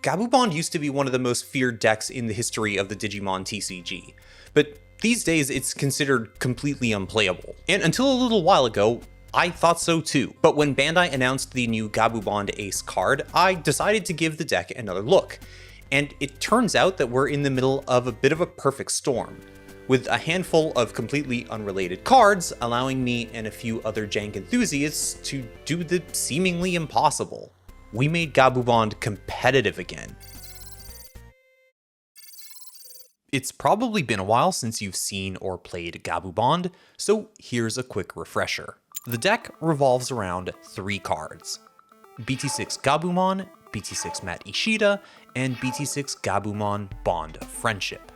GabuBond used to be one of the most feared decks in the history of the Digimon TCG, but these days it's considered completely unplayable. And until a little while ago, I thought so too. But when Bandai announced the new GabuBond Ace card, I decided to give the deck another look. And it turns out that we're in the middle of a bit of a perfect storm, with a handful of completely unrelated cards allowing me and a few other jank enthusiasts to do the seemingly impossible. We made GabuBond competitive again. It's probably been a while since you've seen or played GabuBond, so here's a quick refresher. The deck revolves around 3 cards: BT6 Gabumon, BT6 Matt Ishida, and BT6 Gabumon Bond of Friendship.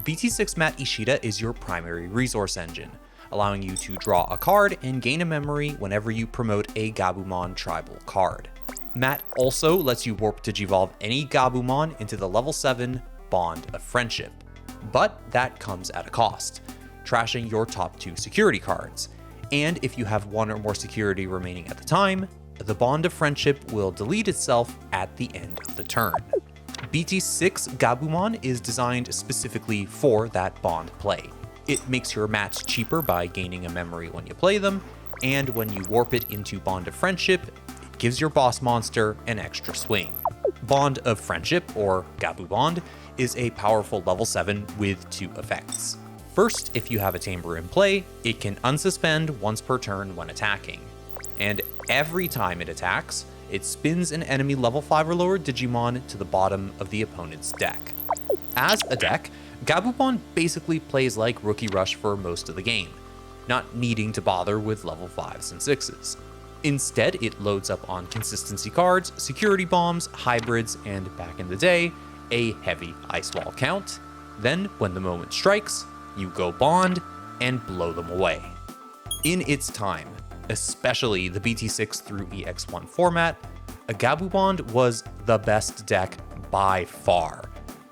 BT6 Matt Ishida is your primary resource engine, allowing you to draw a card and gain a memory whenever you promote a Gabumon tribal card. Matt also lets you warp digivolve any Gabumon into the level 7 Bond of Friendship, but that comes at a cost, trashing your top 2 security cards. And if you have 1 or more security remaining at the time, the Bond of Friendship will delete itself at the end of the turn. BT6 Gabumon is designed specifically for that bond play. It makes your mats cheaper by gaining a memory when you play them, and when you warp it into Bond of Friendship, it gives your boss monster an extra swing. Bond of Friendship, or GabuBond, is a powerful level 7 with 2 effects. First, if you have a tamer in play, it can unsuspend once per turn when attacking. And every time it attacks, it spins an enemy level 5 or lower Digimon to the bottom of the opponent's deck. As a deck, GabuBond basically plays like Rookie Rush for most of the game, not needing to bother with level 5s and 6s. Instead, it loads up on consistency cards, security bombs, hybrids, and back in the day, a heavy ice wall count. Then, when the moment strikes, you go Bond and blow them away. In its time, especially the BT6 through EX1 format, a GabuBond was the best deck by far,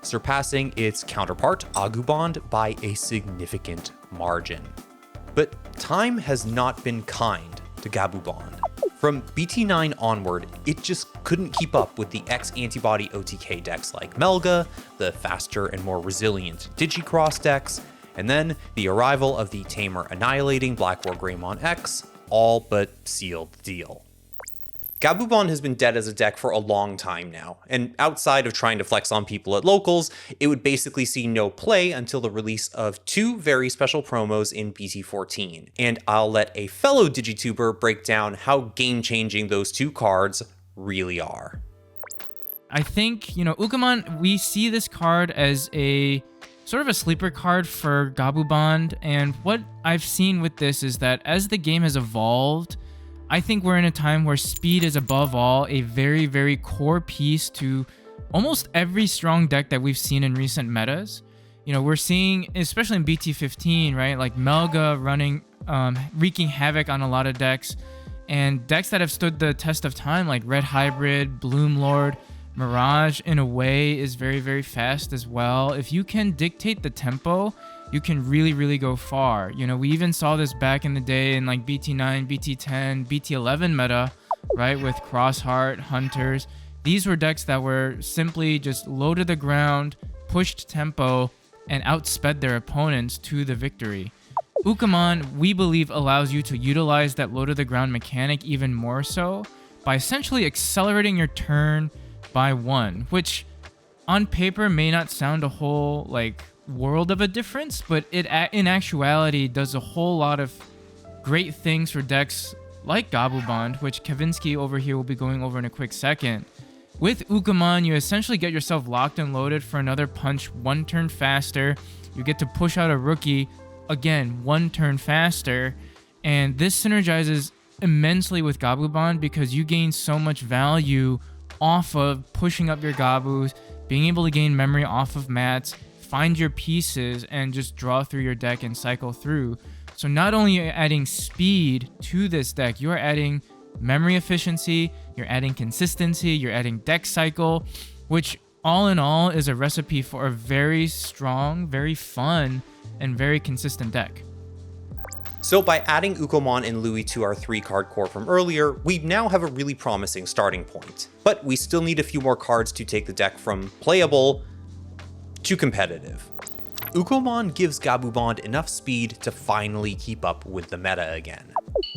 surpassing its counterpart AguBond by a significant margin. But time has not been kind to GabuBond. From BT9 onward, it just couldn't keep up with the X-antibody OTK decks like Melga, the faster and more resilient Digicross decks, and then the arrival of the tamer annihilating Black War Greymon X all but sealed the deal. GabuBond has been dead as a deck for a long time now, and outside of trying to flex on people at locals, it would basically see no play until the release of 2 very special promos in BT14, and I'll let a fellow Digituber break down how game-changing those 2 cards really are. I think, Ukkomon, we see this card as a sort of a sleeper card for GabuBond, and what I've seen with this is that as the game has evolved, I think we're in a time where speed is above all a very, very core piece to almost every strong deck that we've seen in recent metas. We're seeing, especially in BT15, right, like Melga running, wreaking havoc on a lot of decks, and decks that have stood the test of time like Red Hybrid, Bloom Lord, Mirage in a way is very, very fast as well. If you can dictate the tempo, you can really, really go far. We even saw this back in the day in like BT9, BT10, BT11 meta, right? With Crossheart, Hunters. These were decks that were simply just low to the ground, pushed tempo, and outsped their opponents to the victory. Ukkomon, we believe, allows you to utilize that low to the ground mechanic even more so by essentially accelerating your turn by 1, which on paper may not sound a whole world of a difference, but it in actuality does a whole lot of great things for decks like GabuBond, which Kavinsky over here will be going over in a quick second. With Ukkomon, you essentially get yourself locked and loaded for another punch 1 turn faster. You get to push out a rookie, again, 1 turn faster, and this synergizes immensely with GabuBond because you gain so much value off of pushing up your Gabus, being able to gain memory off of mats, find your pieces, and just draw through your deck and cycle through. So not only are you adding speed to this deck, you are adding memory efficiency, you're adding consistency, you're adding deck cycle, which all in all is a recipe for a very strong, very fun, and very consistent deck. So by adding Ukkomon and Louis to our 3-card core from earlier, we now have a really promising starting point. But we still need a few more cards to take the deck from playable to competitive. Ukkomon gives GabuBond enough speed to finally keep up with the meta again.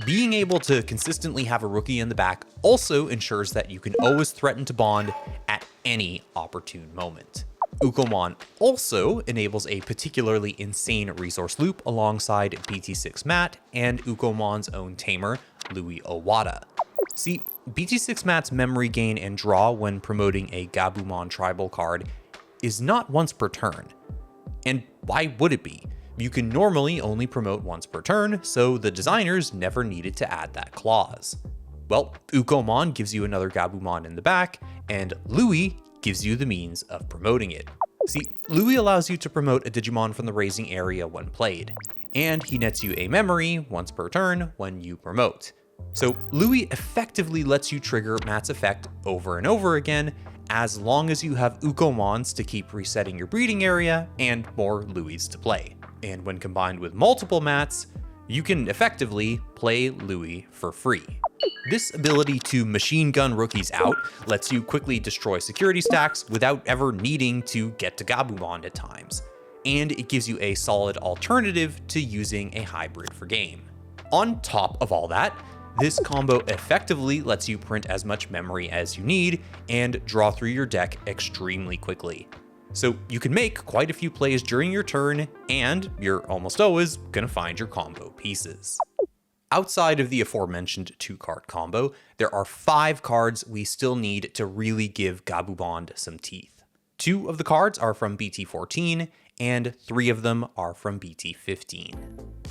Being able to consistently have a rookie in the back also ensures that you can always threaten to bond at any opportune moment. Ukkomon also enables a particularly insane resource loop alongside BT6 Mat and Ukkomon's own tamer, Louis Owada. See, BT6 Mat's memory gain and draw when promoting a Gabumon tribal card is not once per turn. And why would it be? You can normally only promote once per turn, so the designers never needed to add that clause. Well, Ukkomon gives you another Gabumon in the back, and Louis gives you the means of promoting it. See, Louis allows you to promote a Digimon from the raising area when played, and he nets you a memory once per turn when you promote. So Louis effectively lets you trigger Mat's effect over and over again, as long as you have Ukkomons to keep resetting your breeding area and more Louis to play. And when combined with multiple Mats, you can effectively play Louis for free. This ability to machine gun rookies out lets you quickly destroy security stacks without ever needing to get to Gabumon at times, and it gives you a solid alternative to using a hybrid for game. On top of all that, this combo effectively lets you print as much memory as you need and draw through your deck extremely quickly. So you can make quite a few plays during your turn, and you're almost always gonna find your combo pieces. Outside of the aforementioned 2-card combo, there are 5 cards we still need to really give GabuBond some teeth. 2 of the cards are from BT14, and 3 of them are from BT15.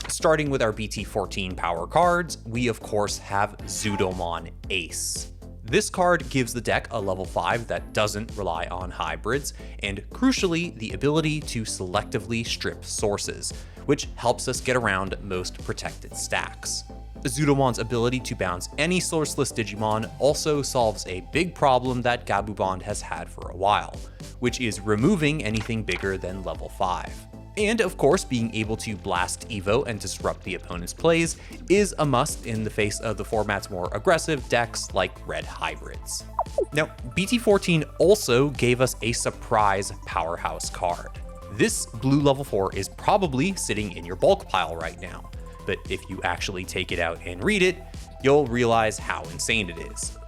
Starting with our BT14 power cards, we of course have Zudomon Ace. This card gives the deck a level 5 that doesn't rely on hybrids, and crucially, the ability to selectively strip sources, which helps us get around most protected stacks. Zudomon's ability to bounce any sourceless Digimon also solves a big problem that GabuBond has had for a while, which is removing anything bigger than level 5. And of course, being able to blast Evo and disrupt the opponent's plays is a must in the face of the format's more aggressive decks like red hybrids. Now, BT14 also gave us a surprise powerhouse card. This blue level 4 is probably sitting in your bulk pile right now, but if you actually take it out and read it, you'll realize how insane it is.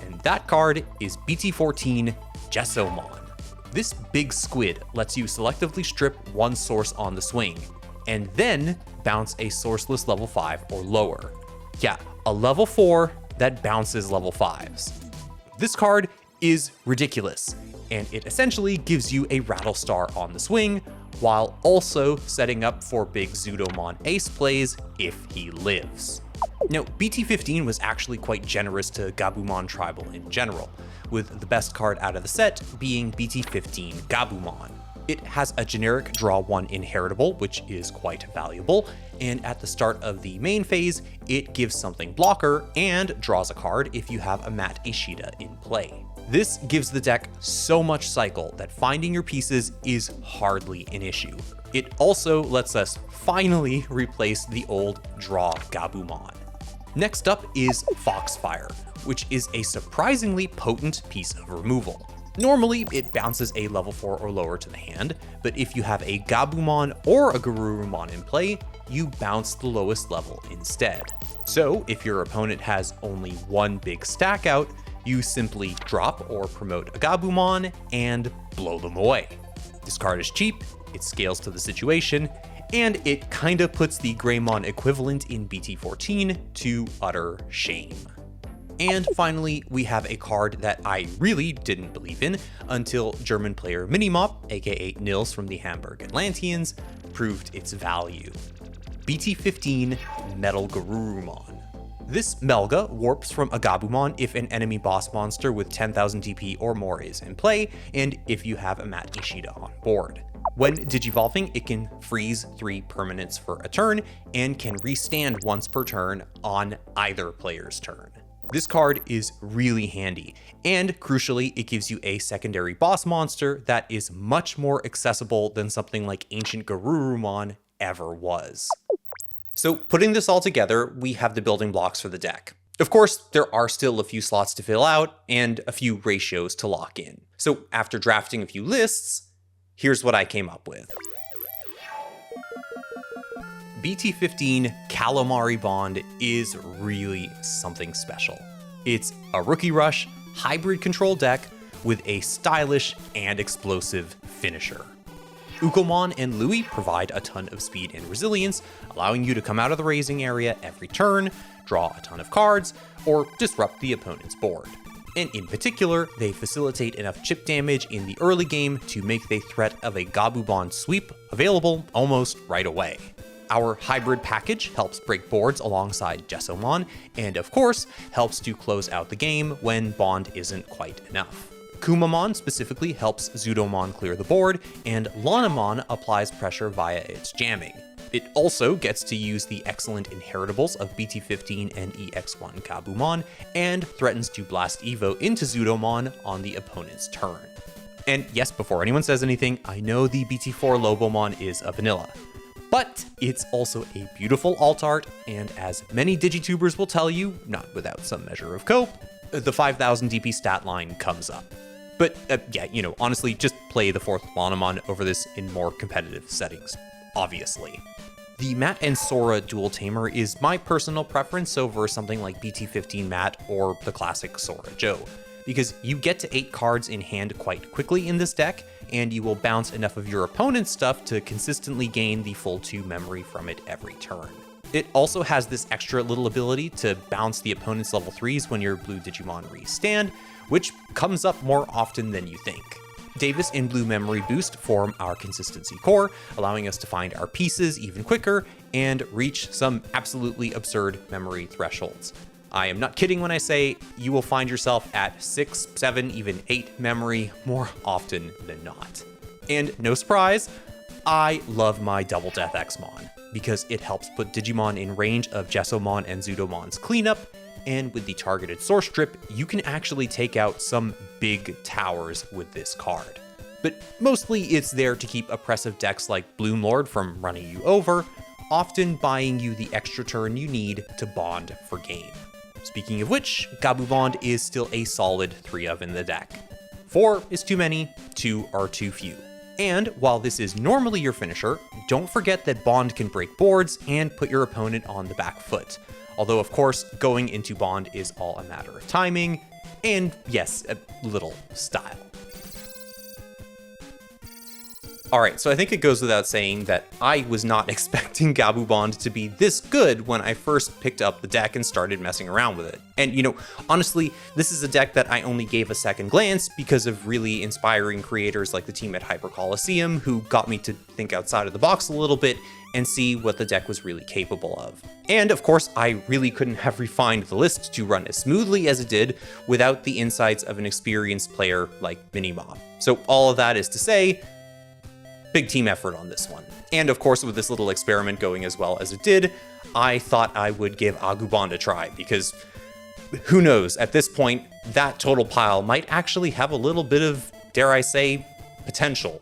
And that card is BT14 Gessomon. This big squid lets you selectively strip one source on the swing, and then bounce a sourceless level 5 or lower. Yeah, a level 4 that bounces level 5s. This card is ridiculous, and it essentially gives you a Rattlestar on the swing, while also setting up for big Zudomon Ace plays if he lives. Now, BT15 was actually quite generous to Gabumon Tribal in general, with the best card out of the set being BT15 Gabumon. It has a generic draw 1 inheritable, which is quite valuable, and at the start of the main phase, it gives something blocker and draws a card if you have a Mat Ishida in play. This gives the deck so much cycle that finding your pieces is hardly an issue. It also lets us finally replace the old draw Gabumon. Next up is Foxfire, which is a surprisingly potent piece of removal. Normally, it bounces a level 4 or lower to the hand, but if you have a Gabumon or a Garurumon in play, you bounce the lowest level instead. So if your opponent has only one big stack out, you simply drop or promote a Gabumon and blow them away. This card is cheap, it scales to the situation, and it kinda puts the Greymon equivalent in BT14 to utter shame. And finally, we have a card that I really didn't believe in until German player Minimop, aka Nils from the Hamburg Atlanteans, proved its value. BT15 Metal Garurumon. This Melga warps from a Gabumon if an enemy boss monster with 10,000 DP or more is in play, and if you have a Mat Ishida on board. When digivolving, it can freeze 3 permanents for a turn, and can restand once per turn on either player's turn. This card is really handy, and crucially, it gives you a secondary boss monster that is much more accessible than something like Ancient Garurumon ever was. So putting this all together, we have the building blocks for the deck. Of course, there are still a few slots to fill out and a few ratios to lock in. So after drafting a few lists, here's what I came up with. BT15 Calamari Bond is really something special. It's a Rookie Rush hybrid control deck with a stylish and explosive finisher. Ukkomon and Louis provide a ton of speed and resilience, allowing you to come out of the raising area every turn, draw a ton of cards, or disrupt the opponent's board. And in particular, they facilitate enough chip damage in the early game to make the threat of a GabuBond sweep available almost right away. Our hybrid package helps break boards alongside Gessomon, and of course, helps to close out the game when Bond isn't quite enough. Kumamon specifically helps Zudomon clear the board, and Lanamon applies pressure via its jamming. It also gets to use the excellent inheritables of BT15 and EX1 Gabumon, and threatens to blast Evo into Zudomon on the opponent's turn. And yes, before anyone says anything, I know the BT4 Lobomon is a vanilla, but it's also a beautiful alt art, and as many Digitubers will tell you, not without some measure of cope, the 5000 DP stat line comes up. But yeah, honestly, just play the 4th Lanamon over this in more competitive settings, obviously. The Matt and Sora dual tamer is my personal preference over something like BT15 Matt or the classic Sora Joe, because you get to 8 cards in hand quite quickly in this deck, and you will bounce enough of your opponent's stuff to consistently gain the full 2 memory from it every turn. It also has this extra little ability to bounce the opponent's level 3s when your blue Digimon re-stand, which comes up more often than you think. Davis and Blue Memory Boost form our consistency core, allowing us to find our pieces even quicker and reach some absolutely absurd memory thresholds. I am not kidding when I say you will find yourself at 6, 7, even 8 memory more often than not. And no surprise, I love my Double Death Xmon, because it helps put Digimon in range of Gessomon and Zudomon's cleanup, and with the targeted source strip, you can actually take out some big towers with this card. But mostly it's there to keep oppressive decks like Bloom Lord from running you over, often buying you the extra turn you need to bond for game. Speaking of which, GabuBond is still a solid 3 of in the deck. 4 is too many, 2 are too few. And while this is normally your finisher, don't forget that Bond can break boards and put your opponent on the back foot. Although, of course, going into Bond is all a matter of timing, and yes, a little style. Alright, so I think it goes without saying that I was not expecting GabuBond to be this good when I first picked up the deck and started messing around with it. And honestly, this is a deck that I only gave a second glance because of really inspiring creators like the team at Hyper Colosseum, who got me to think outside of the box a little bit and see what the deck was really capable of. And of course, I really couldn't have refined the list to run as smoothly as it did without the insights of an experienced player like Minimob. So all of that is to say, big team effort on this one. And of course, with this little experiment going as well as it did, I thought I would give GabuBond a try, because who knows, at this point, that total pile might actually have a little bit of, dare I say, potential.